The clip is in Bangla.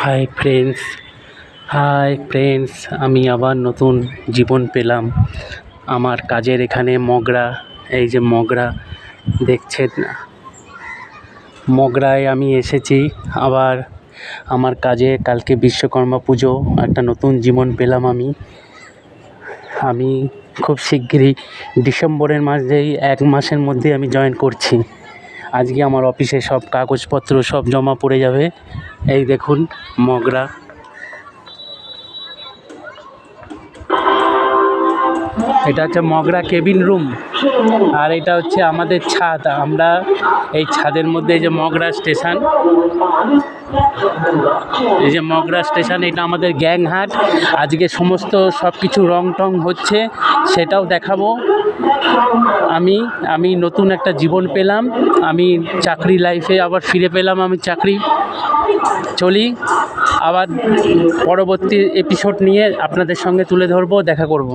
হাই ফ্রেন্ডস, আমি আবার নতুন জীবন পেলাম আমার কাজের এখানে মগরা। এই যে মগরা দেখছেন, মগরায় আমি এসেছি আবার আমার কাজে। কালকে বিশ্বকর্মা পুজো, একটা নতুন জীবন পেলাম আমি খুব শিগগিরই ডিসেম্বরের মাঝেই 1 মাসের মধ্যে আমি জয়েন করছি। আজকে আমার অফিসে সব কাগজপত্র সব জমা পড়ে যাবে। এই দেখুন মগরা, এটা হচ্ছে মগরা কেবিন রুম, আর এটা হচ্ছে আমাদের ছাদ। আমরা এই ছাদের মধ্যে এই যে মগরা স্টেশন, এটা আমাদের গ্যাংহাট। আজকে সমস্ত সব কিছু রং টং হচ্ছে, সেটাও দেখাবো। আমি নতুন একটা জীবন পেলাম, আমি চাকরি লাইফে আবার ফিরে পেলাম। আমি চাকরি চলি আবার পরবর্তী এপিসোড নিয়ে আপনাদের সঙ্গে তুলে ধরবো, দেখা করব।